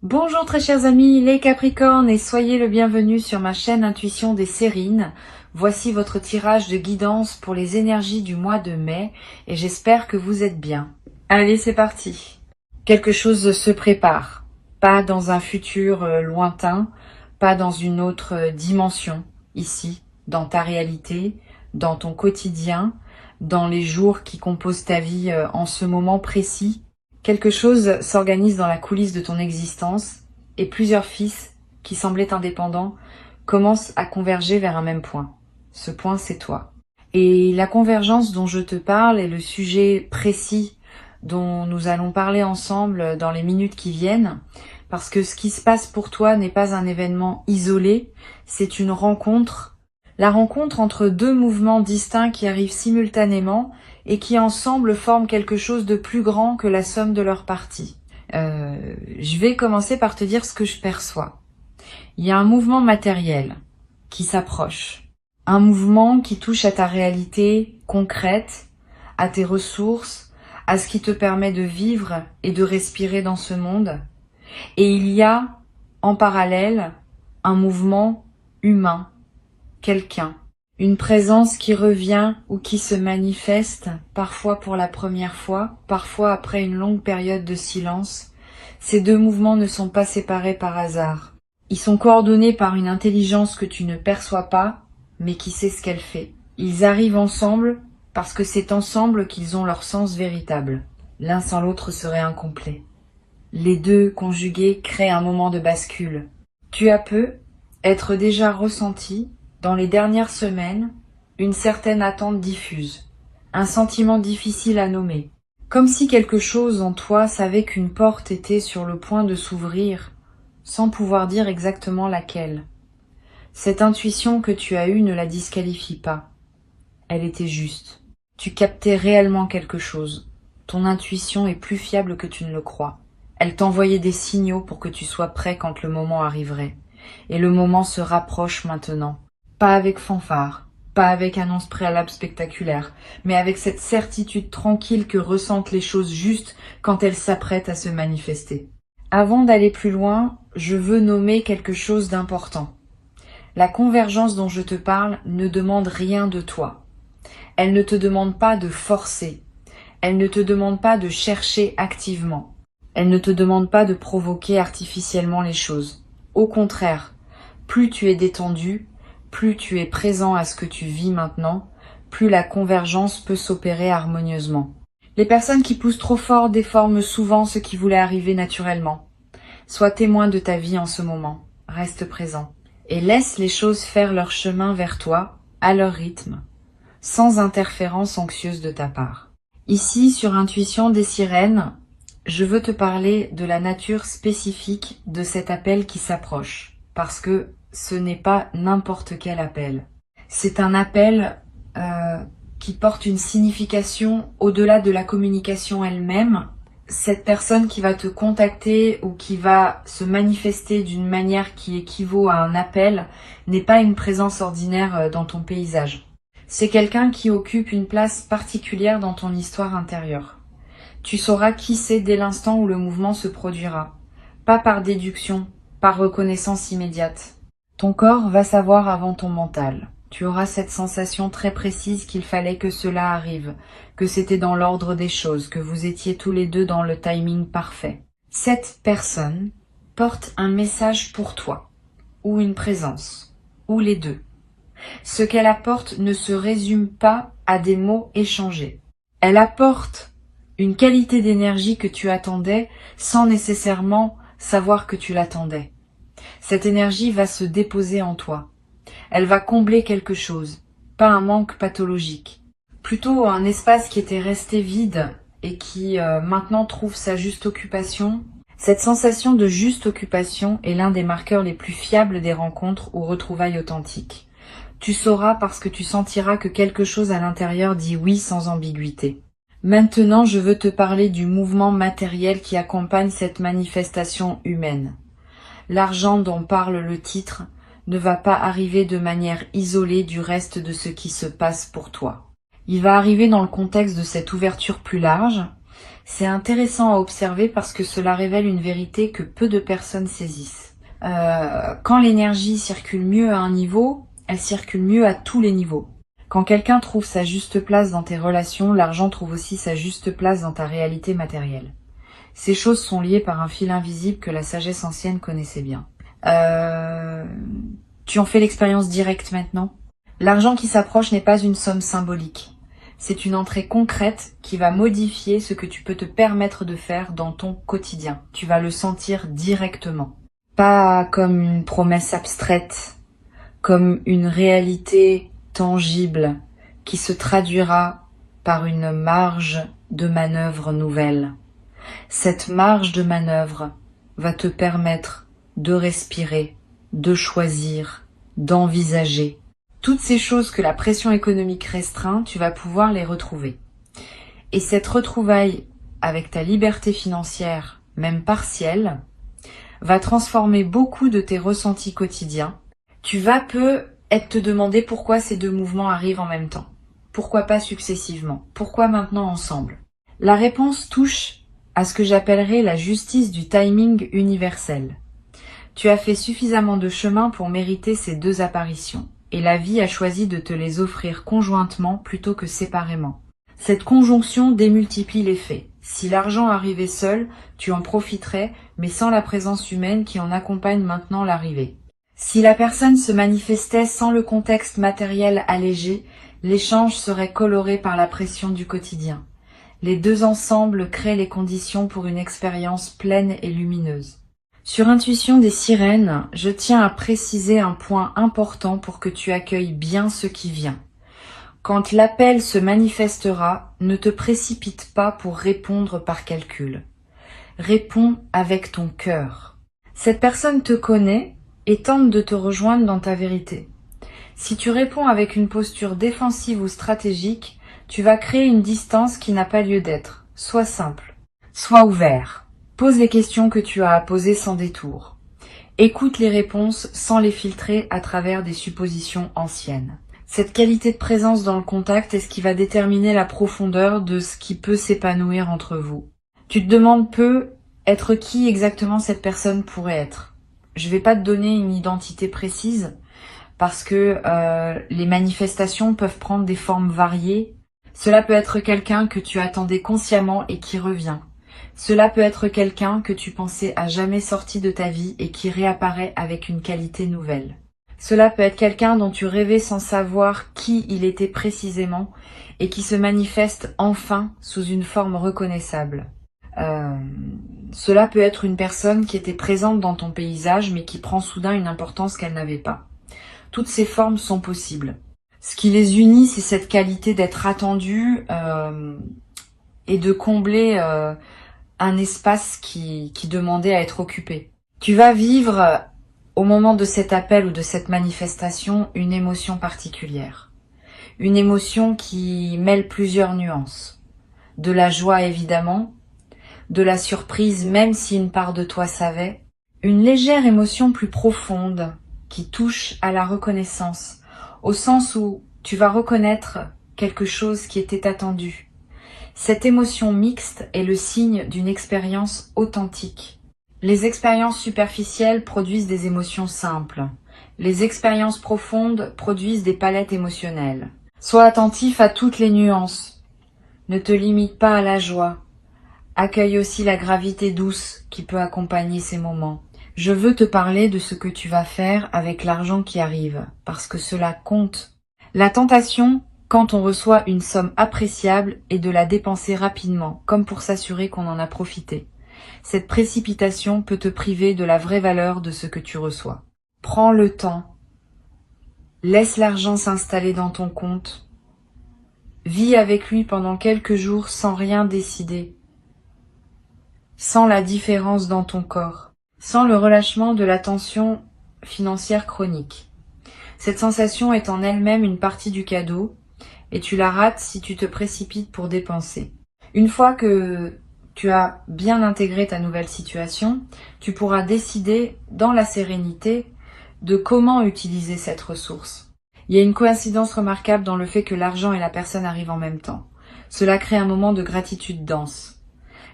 Bonjour très chers amis, les Capricornes, et soyez le bienvenu sur ma chaîne Intuition des Sérines. Voici votre tirage de guidance pour les énergies du mois de mai et j'espère que vous êtes bien. Allez, c'est parti. Quelque chose se prépare, pas dans un futur lointain, pas dans une autre dimension, ici, dans ta réalité, dans ton quotidien, dans les jours qui composent ta vie en ce moment précis. Quelque chose s'organise dans la coulisse de ton existence et plusieurs fils, qui semblaient indépendants, commencent à converger vers un même point. Ce point, c'est toi. Et la convergence dont je te parle est le sujet précis dont nous allons parler ensemble dans les minutes qui viennent, parce que ce qui se passe pour toi n'est pas un événement isolé, c'est une rencontre. La rencontre entre deux mouvements distincts qui arrivent simultanément et qui ensemble forment quelque chose de plus grand que la somme de leurs parties. Je vais commencer par te dire ce que je perçois. Il y a un mouvement matériel qui s'approche, un mouvement qui touche à ta réalité concrète, à tes ressources, à ce qui te permet de vivre et de respirer dans ce monde. Et il y a, en parallèle, un mouvement humain, quelqu'un. Une présence qui revient ou qui se manifeste, parfois pour la première fois, parfois après une longue période de silence. Ces deux mouvements ne sont pas séparés par hasard. Ils sont coordonnés par une intelligence que tu ne perçois pas, mais qui sait ce qu'elle fait. Ils arrivent ensemble parce que c'est ensemble qu'ils ont leur sens véritable. L'un sans l'autre serait incomplet. Les deux conjugués créent un moment de bascule. Tu as peu être déjà ressenti dans les dernières semaines, une certaine attente diffuse, un sentiment difficile à nommer, comme si quelque chose en toi savait qu'une porte était sur le point de s'ouvrir, sans pouvoir dire exactement laquelle. Cette intuition que tu as eue ne la disqualifie pas. Elle était juste. Tu captais réellement quelque chose. Ton intuition est plus fiable que tu ne le crois. Elle t'envoyait des signaux pour que tu sois prêt quand le moment arriverait. Et le moment se rapproche maintenant. Pas avec fanfare, pas avec annonce préalable spectaculaire, mais avec cette certitude tranquille que ressentent les choses justes quand elles s'apprêtent à se manifester. Avant d'aller plus loin, je veux nommer quelque chose d'important. La convergence dont je te parle ne demande rien de toi. Elle ne te demande pas de forcer. Elle ne te demande pas de chercher activement. Elle ne te demande pas de provoquer artificiellement les choses. Au contraire, plus tu es détendu, plus tu es présent à ce que tu vis maintenant, plus la convergence peut s'opérer harmonieusement. Les personnes qui poussent trop fort déforment souvent ce qui voulait arriver naturellement. Sois témoin de ta vie en ce moment, reste présent, et laisse les choses faire leur chemin vers toi, à leur rythme, sans interférence anxieuse de ta part. Ici, sur Intuition des Sirènes, je veux te parler de la nature spécifique de cet appel qui s'approche, parce que ce n'est pas n'importe quel appel. C'est un appel qui porte une signification au-delà de la communication elle-même. Cette personne qui va te contacter ou qui va se manifester d'une manière qui équivaut à un appel n'est pas une présence ordinaire dans ton paysage. C'est quelqu'un qui occupe une place particulière dans ton histoire intérieure. Tu sauras qui c'est dès l'instant où le mouvement se produira. Pas par déduction, par reconnaissance immédiate. Ton corps va savoir avant ton mental. Tu auras cette sensation très précise qu'il fallait que cela arrive, que c'était dans l'ordre des choses, que vous étiez tous les deux dans le timing parfait. Cette personne porte un message pour toi, ou une présence, ou les deux. Ce qu'elle apporte ne se résume pas à des mots échangés. Elle apporte une qualité d'énergie que tu attendais sans nécessairement savoir que tu l'attendais. Cette énergie va se déposer en toi. Elle va combler quelque chose, pas un manque pathologique. Plutôt un espace qui était resté vide et qui maintenant trouve sa juste occupation. Cette sensation de juste occupation est l'un des marqueurs les plus fiables des rencontres ou retrouvailles authentiques. Tu sauras parce que tu sentiras que quelque chose à l'intérieur dit oui sans ambiguïté. Maintenant, je veux te parler du mouvement matériel qui accompagne cette manifestation humaine. L'argent dont parle le titre ne va pas arriver de manière isolée du reste de ce qui se passe pour toi. Il va arriver dans le contexte de cette ouverture plus large, C'est intéressant à observer parce que cela révèle une vérité que peu de personnes saisissent. Quand l'énergie circule mieux à un niveau, elle circule mieux à tous les niveaux. Quand quelqu'un trouve sa juste place dans tes relations, l'argent trouve aussi sa juste place dans ta réalité matérielle. Ces choses sont liées par un fil invisible que la sagesse ancienne connaissait bien. Tu en fais l'expérience directe maintenant? L'argent qui s'approche n'est pas une somme symbolique. C'est une entrée concrète qui va modifier ce que tu peux te permettre de faire dans ton quotidien. Tu vas le sentir directement. Pas comme une promesse abstraite, comme une réalité tangible qui se traduira par une marge de manœuvre nouvelle. Cette marge de manœuvre va te permettre de respirer, de choisir, d'envisager. Toutes ces choses que la pression économique restreint, tu vas pouvoir les retrouver. Et cette retrouvaille avec ta liberté financière, même partielle, va transformer beaucoup de tes ressentis quotidiens. Tu vas peut-être te demander pourquoi ces deux mouvements arrivent en même temps. Pourquoi pas successivement? Pourquoi maintenant ensemble? La réponse touche à ce que j'appellerais la justice du timing universel. Tu as fait suffisamment de chemin pour mériter ces deux apparitions, et la vie a choisi de te les offrir conjointement plutôt que séparément. Cette conjonction démultiplie les faits. Si l'argent arrivait seul, tu en profiterais, mais sans la présence humaine qui en accompagne maintenant l'arrivée. Si la personne se manifestait sans le contexte matériel allégé, l'échange serait coloré par la pression du quotidien. Les deux ensemble créent les conditions pour une expérience pleine et lumineuse. Sur Intuition des sirènes, je tiens à préciser un point important pour que tu accueilles bien ce qui vient. Quand l'appel se manifestera, ne te précipite pas pour répondre par calcul. Réponds avec ton cœur. Cette personne te connaît et tente de te rejoindre dans ta vérité. Si tu réponds avec une posture défensive ou stratégique, tu vas créer une distance qui n'a pas lieu d'être. Sois simple. Sois ouvert. Pose les questions que tu as à poser sans détour. Écoute les réponses sans les filtrer à travers des suppositions anciennes. Cette qualité de présence dans le contact est ce qui va déterminer la profondeur de ce qui peut s'épanouir entre vous. Tu te demandes être qui exactement cette personne pourrait être. Je vais pas te donner une identité précise parce que les manifestations peuvent prendre des formes variées. Cela peut être quelqu'un que tu attendais consciemment et qui revient. Cela peut être quelqu'un que tu pensais à jamais sorti de ta vie et qui réapparaît avec une qualité nouvelle. Cela peut être quelqu'un dont tu rêvais sans savoir qui il était précisément et qui se manifeste enfin sous une forme reconnaissable. Cela peut être une personne qui était présente dans ton paysage mais qui prend soudain une importance qu'elle n'avait pas. Toutes ces formes sont possibles. Ce qui les unit, c'est cette qualité d'être attendu et de combler un espace qui demandait à être occupé. Tu vas vivre, au moment de cet appel ou de cette manifestation, une émotion particulière. Une émotion qui mêle plusieurs nuances. De la joie évidemment, de la surprise même si une part de toi savait, une légère émotion plus profonde qui touche à la reconnaissance, au sens où tu vas reconnaître quelque chose qui était attendu. Cette émotion mixte est le signe d'une expérience authentique. Les expériences superficielles produisent des émotions simples. Les expériences profondes produisent des palettes émotionnelles. Sois attentif à toutes les nuances. Ne te limite pas à la joie. Accueille aussi la gravité douce qui peut accompagner ces moments. Je veux te parler de ce que tu vas faire avec l'argent qui arrive, parce que cela compte. La tentation, quand on reçoit une somme appréciable, est de la dépenser rapidement, comme pour s'assurer qu'on en a profité. Cette précipitation peut te priver de la vraie valeur de ce que tu reçois. Prends le temps. Laisse l'argent s'installer dans ton compte. Vis avec lui pendant quelques jours sans rien décider. Sans la différence dans ton corps. Sans le relâchement de la tension financière chronique. Cette sensation est en elle-même une partie du cadeau et tu la rates si tu te précipites pour dépenser. Une fois que tu as bien intégré ta nouvelle situation, tu pourras décider dans la sérénité de comment utiliser cette ressource. Il y a une coïncidence remarquable dans le fait que l'argent et la personne arrivent en même temps. Cela crée un moment de gratitude dense.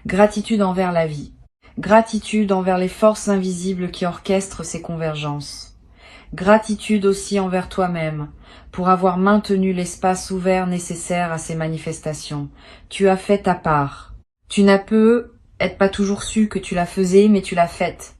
Gratitude envers la vie. Gratitude envers les forces invisibles qui orchestrent ces convergences. Gratitude aussi envers toi-même pour avoir maintenu l'espace ouvert nécessaire à ces manifestations. Tu as fait ta part. Tu n'as peut-être pas toujours su que tu la faisais, mais tu l'as faite.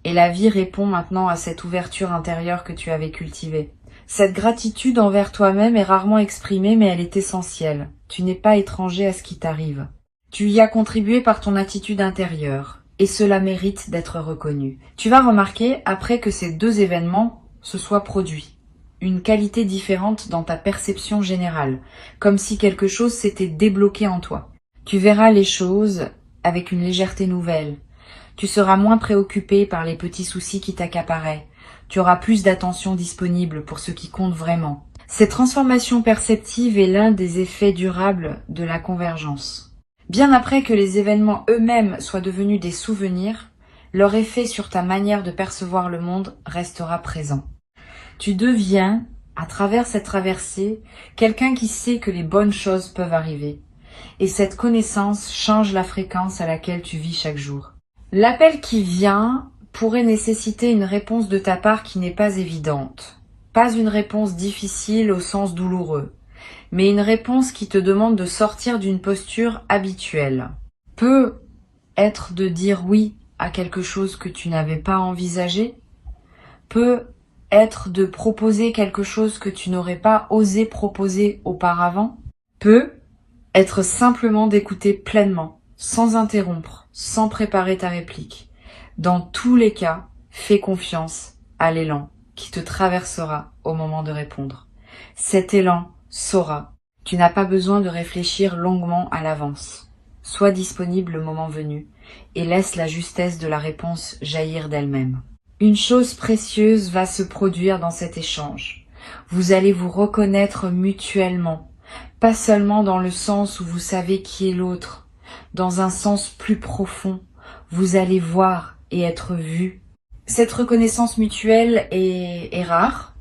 Et la vie répond maintenant à cette ouverture intérieure que tu avais cultivée. Cette gratitude envers toi-même est rarement exprimée, mais elle est essentielle. Tu n'es pas étranger à ce qui t'arrive. Tu y as contribué par ton attitude intérieure, et cela mérite d'être reconnu. Tu vas remarquer, après que ces deux événements se soient produits, une qualité différente dans ta perception générale, comme si quelque chose s'était débloqué en toi. Tu verras les choses avec une légèreté nouvelle. Tu seras moins préoccupé par les petits soucis qui t'accaparaient. Tu auras plus d'attention disponible pour ce qui compte vraiment. Cette transformation perceptive est l'un des effets durables de la convergence. Bien après que les événements eux-mêmes soient devenus des souvenirs, leur effet sur ta manière de percevoir le monde restera présent. Tu deviens, à travers cette traversée, quelqu'un qui sait que les bonnes choses peuvent arriver. Et cette connaissance change la fréquence à laquelle tu vis chaque jour. L'appel qui vient pourrait nécessiter une réponse de ta part qui n'est pas évidente. Pas une réponse difficile au sens douloureux, mais une réponse qui te demande de sortir d'une posture habituelle. Peut être de dire oui à quelque chose que tu n'avais pas envisagé, peut être de proposer quelque chose que tu n'aurais pas osé proposer auparavant, peut être simplement d'écouter pleinement, sans interrompre, sans préparer ta réplique. Dans tous les cas, fais confiance à l'élan qui te traversera au moment de répondre. Cet élan saura. Tu n'as pas besoin de réfléchir longuement à l'avance. Sois disponible le moment venu et laisse la justesse de la réponse jaillir d'elle-même. Une chose précieuse va se produire dans cet échange. Vous allez vous reconnaître mutuellement, pas seulement dans le sens où vous savez qui est l'autre, dans un sens plus profond. Vous allez voir et être vu. Cette reconnaissance mutuelle est rare.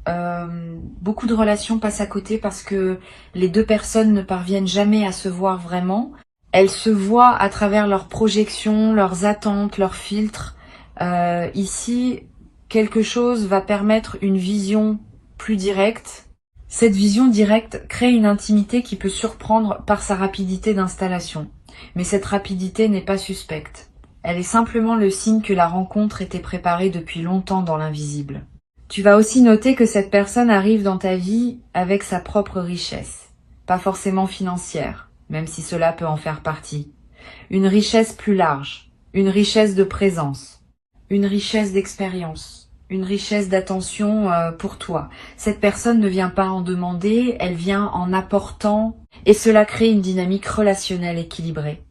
Beaucoup de relations passent à côté parce que les deux personnes ne parviennent jamais à se voir vraiment. Elles se voient à travers leurs projections, leurs attentes, leurs filtres. Ici, quelque chose va permettre une vision plus directe. Cette vision directe crée une intimité qui peut surprendre par sa rapidité d'installation. Mais cette rapidité n'est pas suspecte. Elle est simplement le signe que la rencontre était préparée depuis longtemps dans l'invisible. Tu vas aussi noter que cette personne arrive dans ta vie avec sa propre richesse. Pas forcément financière, même si cela peut en faire partie. Une richesse plus large, une richesse de présence, une richesse d'expérience, une richesse d'attention pour toi. Cette personne ne vient pas en demander, elle vient en apportant, et cela crée une dynamique relationnelle équilibrée,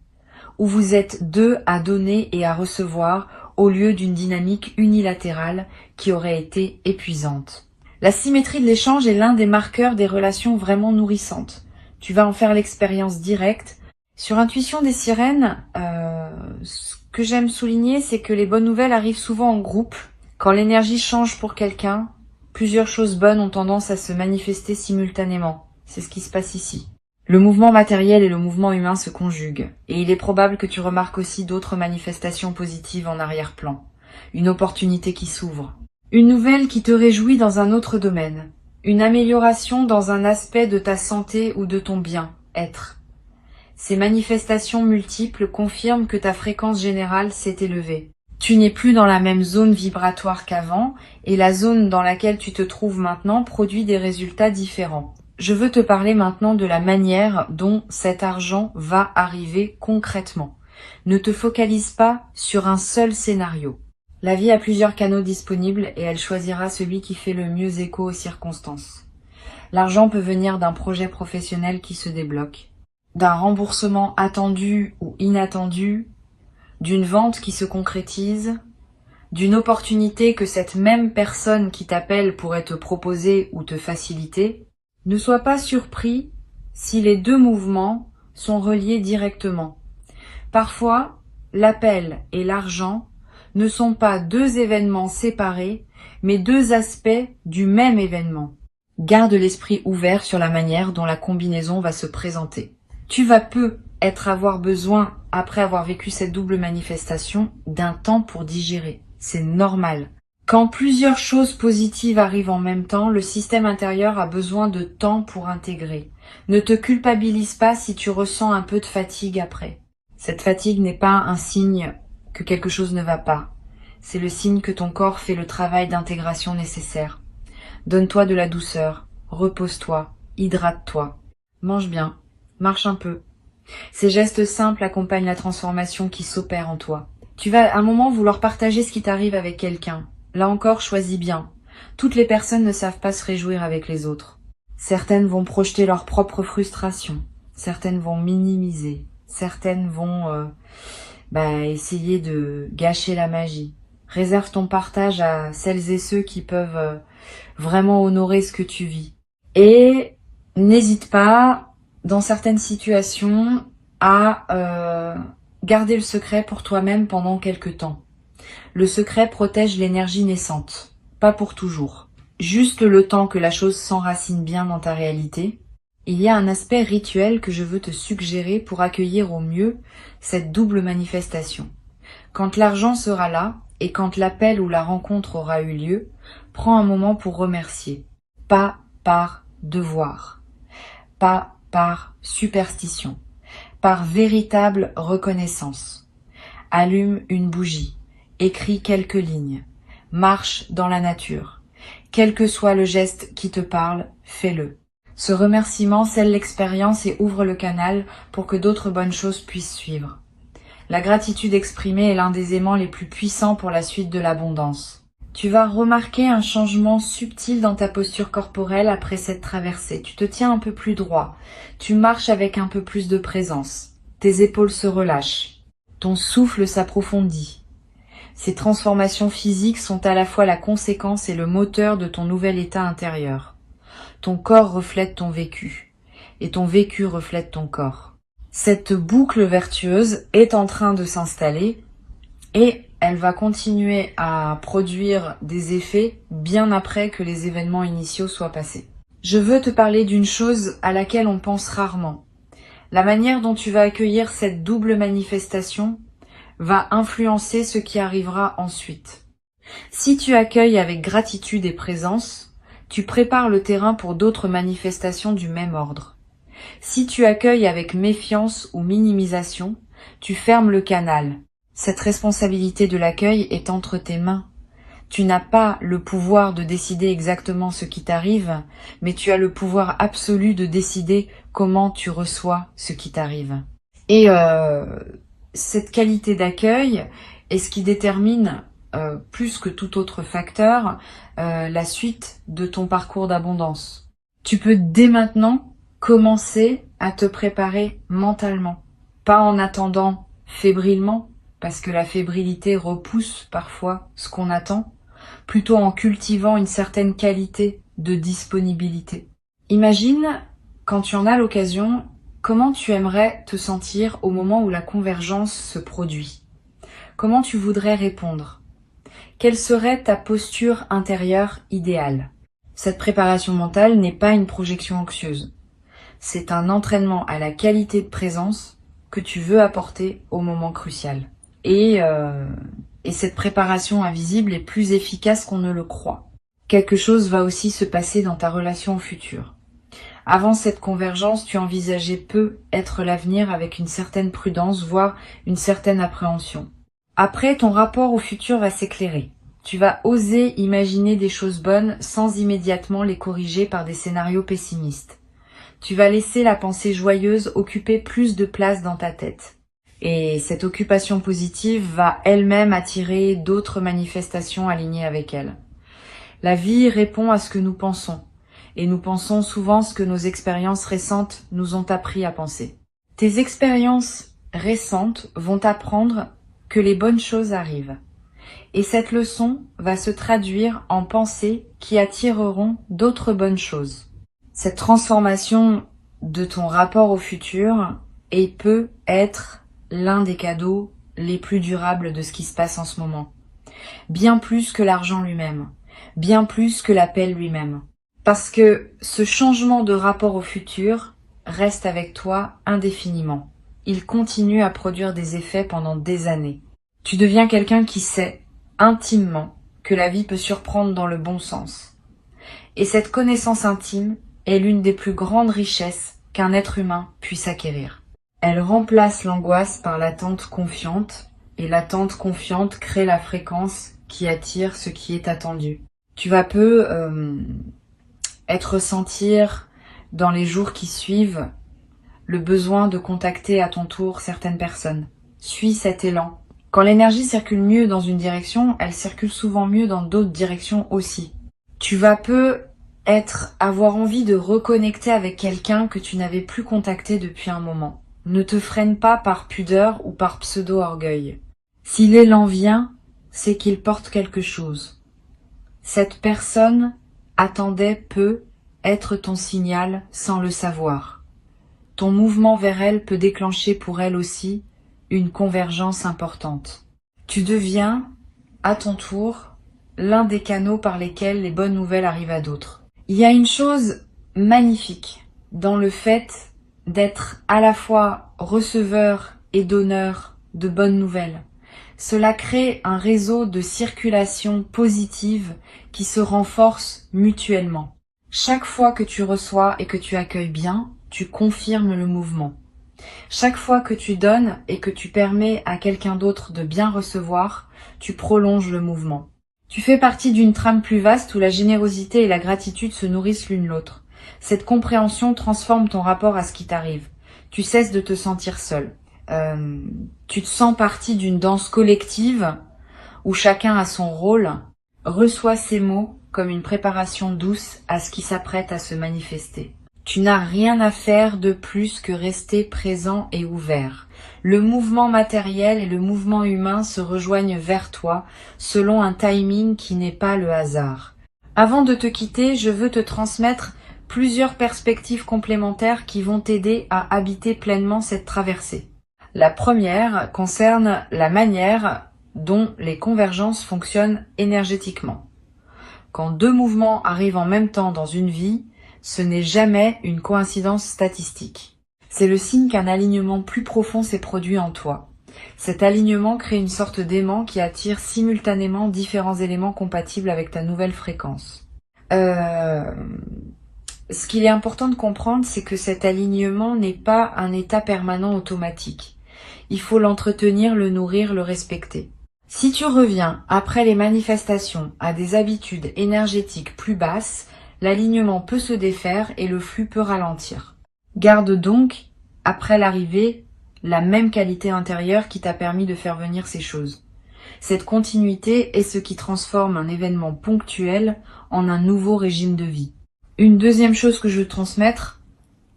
où vous êtes deux à donner et à recevoir au lieu d'une dynamique unilatérale qui aurait été épuisante. La symétrie de l'échange est l'un des marqueurs des relations vraiment nourrissantes. Tu vas en faire l'expérience directe. Sur Intuition des sirènes, ce que j'aime souligner, c'est que les bonnes nouvelles arrivent souvent en groupe. Quand l'énergie change pour quelqu'un, plusieurs choses bonnes ont tendance à se manifester simultanément. C'est ce qui se passe ici. Le mouvement matériel et le mouvement humain se conjuguent, et il est probable que tu remarques aussi d'autres manifestations positives en arrière-plan. Une opportunité qui s'ouvre. Une nouvelle qui te réjouit dans un autre domaine. Une amélioration dans un aspect de ta santé ou de ton bien-être. Ces manifestations multiples confirment que ta fréquence générale s'est élevée. Tu n'es plus dans la même zone vibratoire qu'avant, et la zone dans laquelle tu te trouves maintenant produit des résultats différents. Je veux te parler maintenant de la manière dont cet argent va arriver concrètement. Ne te focalise pas sur un seul scénario. La vie a plusieurs canaux disponibles et elle choisira celui qui fait le mieux écho aux circonstances. L'argent peut venir d'un projet professionnel qui se débloque, d'un remboursement attendu ou inattendu, d'une vente qui se concrétise, d'une opportunité que cette même personne qui t'appelle pourrait te proposer ou te faciliter. Ne sois pas surpris si les deux mouvements sont reliés directement. Parfois, l'appel et l'argent ne sont pas deux événements séparés, mais deux aspects du même événement. Garde l'esprit ouvert sur la manière dont la combinaison va se présenter. Tu vas peu avoir besoin, après avoir vécu cette double manifestation, d'un temps pour digérer. C'est normal. Quand plusieurs choses positives arrivent en même temps, le système intérieur a besoin de temps pour intégrer. Ne te culpabilise pas si tu ressens un peu de fatigue après. Cette fatigue n'est pas un signe que quelque chose ne va pas. C'est le signe que ton corps fait le travail d'intégration nécessaire. Donne-toi de la douceur, repose-toi, hydrate-toi, mange bien, marche un peu. Ces gestes simples accompagnent la transformation qui s'opère en toi. Tu vas à un moment vouloir partager ce qui t'arrive avec quelqu'un. Là encore, choisis bien. Toutes les personnes ne savent pas se réjouir avec les autres. Certaines vont projeter leur propre frustration. Certaines vont minimiser. Certaines vont essayer de gâcher la magie. Réserve ton partage à celles et ceux qui peuvent vraiment honorer ce que tu vis. Et n'hésite pas, dans certaines situations, à garder le secret pour toi-même pendant quelque temps. Le secret protège l'énergie naissante, pas pour toujours. Juste le temps que la chose s'enracine bien dans ta réalité. Il y a un aspect rituel que je veux te suggérer pour accueillir au mieux cette double manifestation. Quand l'argent sera là, et quand l'appel ou la rencontre aura eu lieu, prends un moment pour remercier. Pas par devoir, pas par superstition, par véritable reconnaissance. Allume une bougie, écris quelques lignes, marche dans la nature. Quel que soit le geste qui te parle, fais-le. Ce remerciement scelle l'expérience et ouvre le canal pour que d'autres bonnes choses puissent suivre. La gratitude exprimée est l'un des aimants les plus puissants pour la suite de l'abondance. Tu vas remarquer un changement subtil dans ta posture corporelle après cette traversée. Tu te tiens un peu plus droit. Tu marches avec un peu plus de présence. Tes épaules se relâchent. Ton souffle s'approfondit. Ces transformations physiques sont à la fois la conséquence et le moteur de ton nouvel état intérieur. Ton corps reflète ton vécu, et ton vécu reflète ton corps. Cette boucle vertueuse est en train de s'installer et elle va continuer à produire des effets bien après que les événements initiaux soient passés. Je veux te parler d'une chose à laquelle on pense rarement. La manière dont tu vas accueillir cette double manifestation va influencer ce qui arrivera ensuite. Si tu accueilles avec gratitude et présence, tu prépares le terrain pour d'autres manifestations du même ordre. Si tu accueilles avec méfiance ou minimisation, tu fermes le canal. Cette responsabilité de l'accueil est entre tes mains. Tu n'as pas le pouvoir de décider exactement ce qui t'arrive, mais tu as le pouvoir absolu de décider comment tu reçois ce qui t'arrive. Et cette qualité d'accueil est ce qui détermine, plus que tout autre facteur, la suite de ton parcours d'abondance. Tu peux dès maintenant commencer à te préparer mentalement, pas en attendant fébrilement, parce que la fébrilité repousse parfois ce qu'on attend, plutôt en cultivant une certaine qualité de disponibilité. Imagine, quand tu en as l'occasion, comment tu aimerais te sentir au moment où la convergence se produit. Comment tu voudrais répondre? Quelle serait ta posture intérieure idéale? Cette préparation mentale n'est pas une projection anxieuse. C'est un entraînement à la qualité de présence que tu veux apporter au moment crucial. Et cette préparation invisible est plus efficace qu'on ne le croit. Quelque chose va aussi se passer dans ta relation au futur. Avant cette convergence, tu envisageais peu être l'avenir avec une certaine prudence, voire une certaine appréhension. Après, ton rapport au futur va s'éclairer. Tu vas oser imaginer des choses bonnes sans immédiatement les corriger par des scénarios pessimistes. Tu vas laisser la pensée joyeuse occuper plus de place dans ta tête. Et cette occupation positive va elle-même attirer d'autres manifestations alignées avec elle. La vie répond à ce que nous pensons, et nous pensons souvent ce que nos expériences récentes nous ont appris à penser. Tes expériences récentes vont t'apprendre que les bonnes choses arrivent. Et cette leçon va se traduire en pensées qui attireront d'autres bonnes choses. Cette transformation de ton rapport au futur peut être l'un des cadeaux les plus durables de ce qui se passe en ce moment. Bien plus que l'argent lui-même, bien plus que l'appel lui-même. Parce que ce changement de rapport au futur reste avec toi indéfiniment. il continue à produire des effets pendant des années. Tu deviens quelqu'un qui sait, intimement, que la vie peut surprendre dans le bon sens. Et cette connaissance intime est l'une des plus grandes richesses qu'un être humain puisse acquérir. Elle remplace l'angoisse par l'attente confiante, et l'attente confiante crée la fréquence qui attire ce qui est attendu. Tu vas peu ressentir dans les jours qui suivent le besoin de contacter à ton tour certaines personnes. Suis cet élan. Quand l'énergie circule mieux dans une direction, elle circule souvent mieux dans d'autres directions aussi. Tu vas peu avoir envie de reconnecter avec quelqu'un que tu n'avais plus contacté depuis un moment. Ne te freine pas par pudeur ou par pseudo-orgueil. Si l'élan vient, c'est qu'il porte quelque chose. Cette personne peut être ton signal sans le savoir. Ton mouvement vers elle peut déclencher pour elle aussi une convergence importante. Tu deviens, à ton tour, l'un des canaux par lesquels les bonnes nouvelles arrivent à d'autres. Il y a une chose magnifique dans le fait d'être à la fois receveur et donneur de bonnes nouvelles. Cela crée un réseau de circulation positive qui se renforce mutuellement. Chaque fois que tu reçois et que tu accueilles bien, tu confirmes le mouvement. Chaque fois que tu donnes et que tu permets à quelqu'un d'autre de bien recevoir, tu prolonges le mouvement. Tu fais partie d'une trame plus vaste où la générosité et la gratitude se nourrissent l'une l'autre. Cette compréhension transforme ton rapport à ce qui t'arrive. Tu cesses de te sentir seul. Tu te sens partie d'une danse collective où chacun a son rôle. Reçois ces mots comme une préparation douce à ce qui s'apprête à se manifester. Tu n'as rien à faire de plus que rester présent et ouvert. Le mouvement matériel et le mouvement humain se rejoignent vers toi selon un timing qui n'est pas le hasard. Avant de te quitter, je veux te transmettre plusieurs perspectives complémentaires qui vont t'aider à habiter pleinement cette traversée. La première concerne la manière dont les convergences fonctionnent énergétiquement. Quand deux mouvements arrivent en même temps dans une vie, ce n'est jamais une coïncidence statistique. C'est le signe qu'un alignement plus profond s'est produit en toi. Cet alignement crée une sorte d'aimant qui attire simultanément différents éléments compatibles avec ta nouvelle fréquence. Ce qu'il est important de comprendre, c'est que cet alignement n'est pas un état permanent automatique. Il faut l'entretenir, le nourrir, le respecter. Si tu reviens, après les manifestations, à des habitudes énergétiques plus basses, l'alignement peut se défaire et le flux peut ralentir. Garde donc, après l'arrivée, la même qualité intérieure qui t'a permis de faire venir ces choses. Cette continuité est ce qui transforme un événement ponctuel en un nouveau régime de vie. Une deuxième chose que je veux transmettre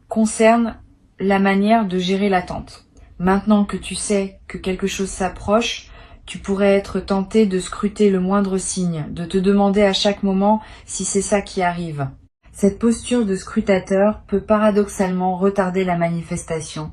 concerne la manière de gérer l'attente. Maintenant que tu sais que quelque chose s'approche, tu pourrais être tenté de scruter le moindre signe, de te demander à chaque moment si c'est ça qui arrive. Cette posture de scrutateur peut paradoxalement retarder la manifestation.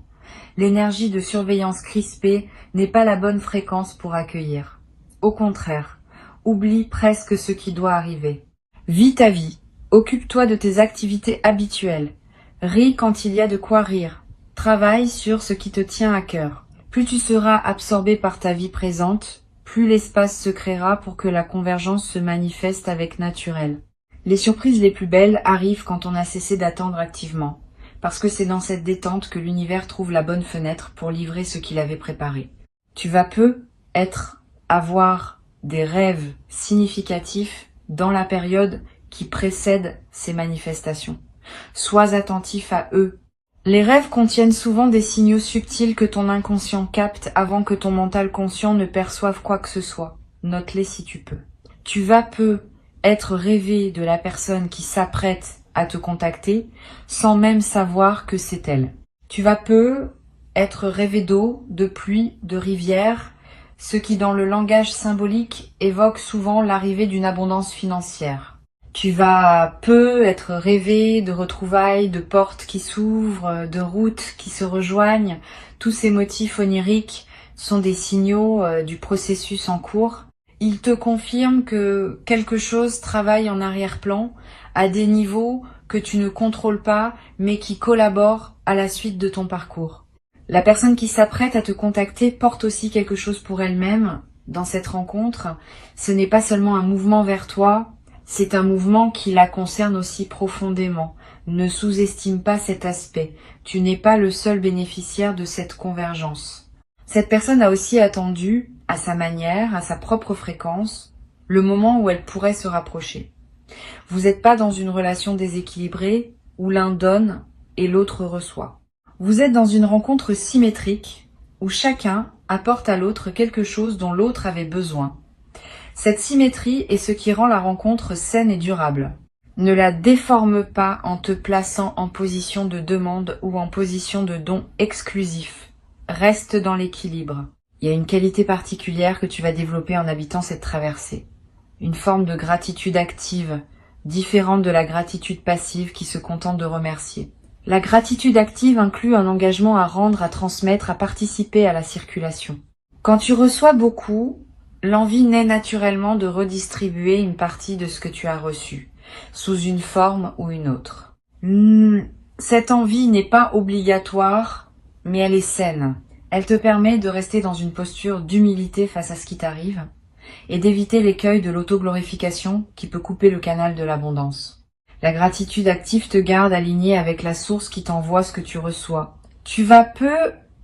L'énergie de surveillance crispée n'est pas la bonne fréquence pour accueillir. Au contraire, oublie presque ce qui doit arriver. Vis ta vie, occupe-toi de tes activités habituelles, ris quand il y a de quoi rire, travaille sur ce qui te tient à cœur. Plus tu seras absorbé par ta vie présente, plus l'espace se créera pour que la convergence se manifeste avec naturel. Les surprises les plus belles arrivent quand on a cessé d'attendre activement, parce que c'est dans cette détente que l'univers trouve la bonne fenêtre pour livrer ce qu'il avait préparé. Tu vas avoir des rêves significatifs dans la période qui précède ces manifestations. Sois attentif à eux. Les rêves contiennent souvent des signaux subtils que ton inconscient capte avant que ton mental conscient ne perçoive quoi que ce soit. Note-les si tu peux. Tu vas être rêvé de la personne qui s'apprête à te contacter sans même savoir que c'est elle. Tu vas être rêvé d'eau, de pluie, de rivière, ce qui dans le langage symbolique évoque souvent l'arrivée d'une abondance financière. Tu vas être rêvé de retrouvailles, de portes qui s'ouvrent, de routes qui se rejoignent. Tous ces motifs oniriques sont des signaux du processus en cours. Ils te confirment que quelque chose travaille en arrière-plan à des niveaux que tu ne contrôles pas mais qui collaborent à la suite de ton parcours. La personne qui s'apprête à te contacter porte aussi quelque chose pour elle-même dans cette rencontre. Ce n'est pas seulement un mouvement vers toi, c'est un mouvement qui la concerne aussi profondément. Ne sous-estime pas cet aspect. Tu n'es pas le seul bénéficiaire de cette convergence. Cette personne a aussi attendu, à sa manière, à sa propre fréquence, le moment où elle pourrait se rapprocher. Vous n'êtes pas dans une relation déséquilibrée où l'un donne et l'autre reçoit. Vous êtes dans une rencontre symétrique où chacun apporte à l'autre quelque chose dont l'autre avait besoin. Cette symétrie est ce qui rend la rencontre saine et durable. Ne la déforme pas en te plaçant en position de demande ou en position de don exclusif. Reste dans l'équilibre. Il y a une qualité particulière que tu vas développer en habitant cette traversée. Une forme de gratitude active, différente de la gratitude passive qui se contente de remercier. La gratitude active inclut un engagement à rendre, à transmettre, à participer à la circulation. Quand tu reçois beaucoup, l'envie naît naturellement de redistribuer une partie de ce que tu as reçu, sous une forme ou une autre. Cette envie n'est pas obligatoire, mais elle est saine. Elle te permet de rester dans une posture d'humilité face à ce qui t'arrive et d'éviter l'écueil de l'autoglorification qui peut couper le canal de l'abondance. La gratitude active te garde aligné avec la source qui t'envoie ce que tu reçois. Tu vas peu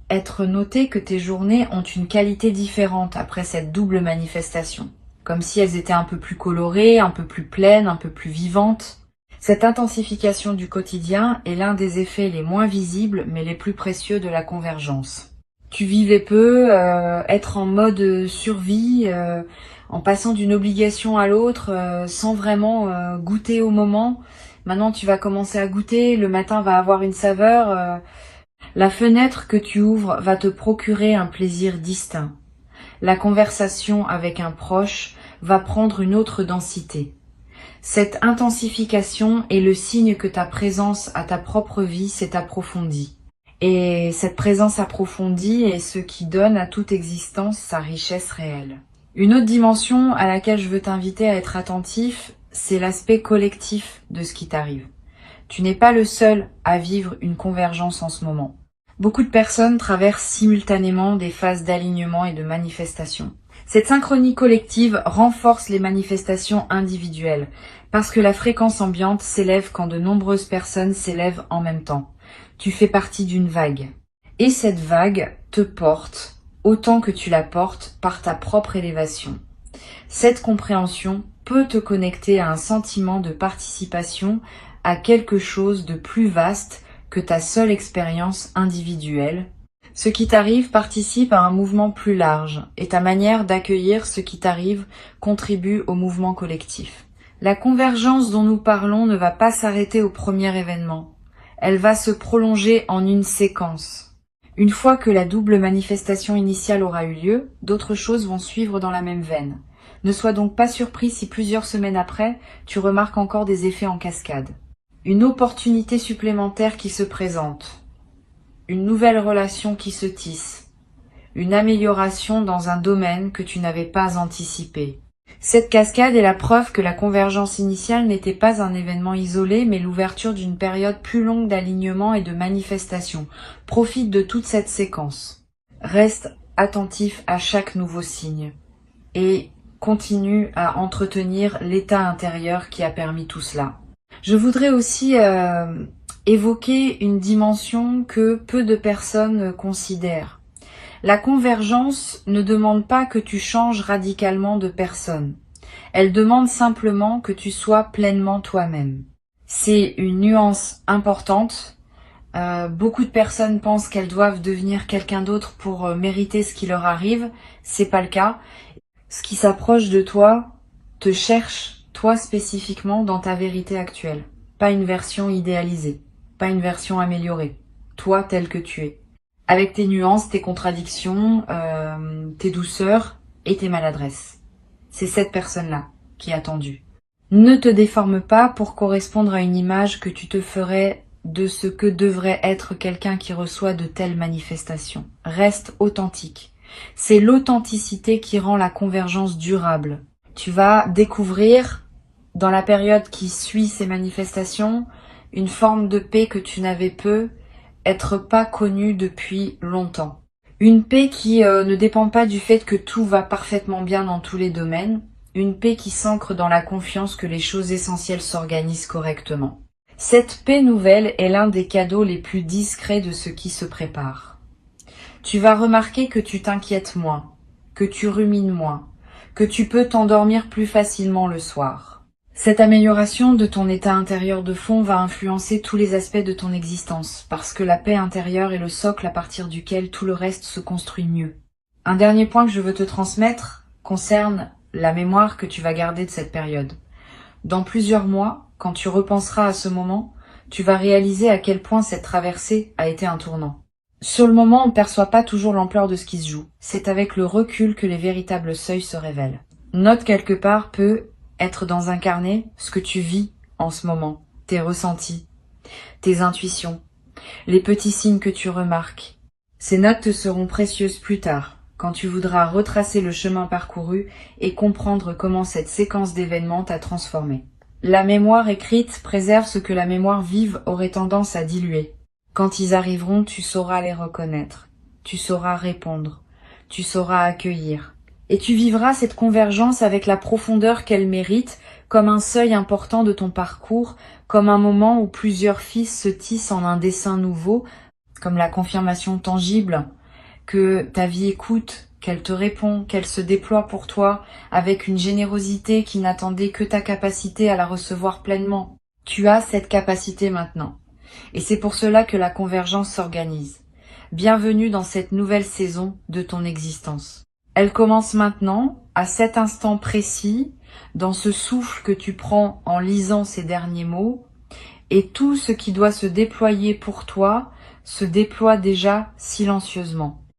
être noté que tes journées ont une qualité différente après cette double manifestation, comme si elles étaient un peu plus colorées, un peu plus pleines, un peu plus vivantes. Cette intensification du quotidien est l'un des effets les moins visibles mais les plus précieux de la convergence. Tu vivais peu, être en mode survie, en passant d'une obligation à l'autre, sans vraiment goûter au moment. Maintenant, tu vas commencer à goûter, le matin va avoir une saveur. La fenêtre que tu ouvres va te procurer un plaisir distinct. La conversation avec un proche va prendre une autre densité. Cette intensification est le signe que ta présence à ta propre vie s'est approfondie. Et cette présence approfondie est ce qui donne à toute existence sa richesse réelle. Une autre dimension à laquelle je veux t'inviter à être attentif, c'est l'aspect collectif de ce qui t'arrive. Tu n'es pas le seul à vivre une convergence en ce moment. Beaucoup de personnes traversent simultanément des phases d'alignement et de manifestation. Cette synchronie collective renforce les manifestations individuelles, parce que la fréquence ambiante s'élève quand de nombreuses personnes s'élèvent en même temps. Tu fais partie d'une vague. Et cette vague te porte, autant que tu la portes par ta propre élévation. Cette compréhension peut te connecter à un sentiment de participation à quelque chose de plus vaste que ta seule expérience individuelle. Ce qui t'arrive participe à un mouvement plus large et ta manière d'accueillir ce qui t'arrive contribue au mouvement collectif. La convergence dont nous parlons ne va pas s'arrêter au premier événement. Elle va se prolonger en une séquence. Une fois que la double manifestation initiale aura eu lieu, d'autres choses vont suivre dans la même veine. Ne sois donc pas surpris si plusieurs semaines après, tu remarques encore des effets en cascade. Une opportunité supplémentaire qui se présente. Une nouvelle relation qui se tisse. Une amélioration dans un domaine que tu n'avais pas anticipé. Cette cascade est la preuve que la convergence initiale n'était pas un événement isolé, mais l'ouverture d'une période plus longue d'alignement et de manifestation. Profite de toute cette séquence. Reste attentif à chaque nouveau signe. Et continue à entretenir l'état intérieur qui a permis tout cela. Je voudrais aussi évoquer une dimension que peu de personnes considèrent. La convergence ne demande pas que tu changes radicalement de personne. Elle demande simplement que tu sois pleinement toi-même. C'est une nuance importante. Beaucoup de personnes pensent qu'elles doivent devenir quelqu'un d'autre pour mériter ce qui leur arrive. C'est pas le cas. Ce qui s'approche de toi te cherche, toi spécifiquement, dans ta vérité actuelle. Pas une version idéalisée, pas une version améliorée. Toi tel que tu es. Avec tes nuances, tes contradictions, tes douceurs et tes maladresses. C'est cette personne-là qui est attendue. Ne te déforme pas pour correspondre à une image que tu te ferais de ce que devrait être quelqu'un qui reçoit de telles manifestations. Reste authentique. C'est l'authenticité qui rend la convergence durable. Tu vas découvrir, dans la période qui suit ces manifestations, une forme de paix que tu n'avais peu, être pas connu depuis longtemps. Une paix qui ne dépend pas du fait que tout va parfaitement bien dans tous les domaines, une paix qui s'ancre dans la confiance que les choses essentielles s'organisent correctement. Cette paix nouvelle est l'un des cadeaux les plus discrets de ce qui se prépare. Tu vas remarquer que tu t'inquiètes moins, que tu rumines moins, que tu peux t'endormir plus facilement le soir. Cette amélioration de ton état intérieur de fond va influencer tous les aspects de ton existence, parce que la paix intérieure est le socle à partir duquel tout le reste se construit mieux. Un dernier point que je veux te transmettre concerne la mémoire que tu vas garder de cette période. Dans plusieurs mois, quand tu repenseras à ce moment, tu vas réaliser à quel point cette traversée a été un tournant. Sur le moment, on ne perçoit pas toujours l'ampleur de ce qui se joue. C'est avec le recul que les véritables seuils se révèlent. Note quelque part peut être dans un carnet ce que tu vis en ce moment, tes ressentis, tes intuitions, les petits signes que tu remarques. Ces notes te seront précieuses plus tard, quand tu voudras retracer le chemin parcouru et comprendre comment cette séquence d'événements t'a transformé. La mémoire écrite préserve ce que la mémoire vive aurait tendance à diluer. Quand ils arriveront, tu sauras les reconnaître, tu sauras répondre, tu sauras accueillir. Et tu vivras cette convergence avec la profondeur qu'elle mérite, comme un seuil important de ton parcours, comme un moment où plusieurs fils se tissent en un dessin nouveau, comme la confirmation tangible que ta vie écoute, qu'elle te répond, qu'elle se déploie pour toi avec une générosité qui n'attendait que ta capacité à la recevoir pleinement. Tu as cette capacité maintenant. Et c'est pour cela que la convergence s'organise. Bienvenue dans cette nouvelle saison de ton existence. Elle commence maintenant, à cet instant précis, dans ce souffle que tu prends en lisant ces derniers mots, et tout ce qui doit se déployer pour toi se déploie déjà silencieusement.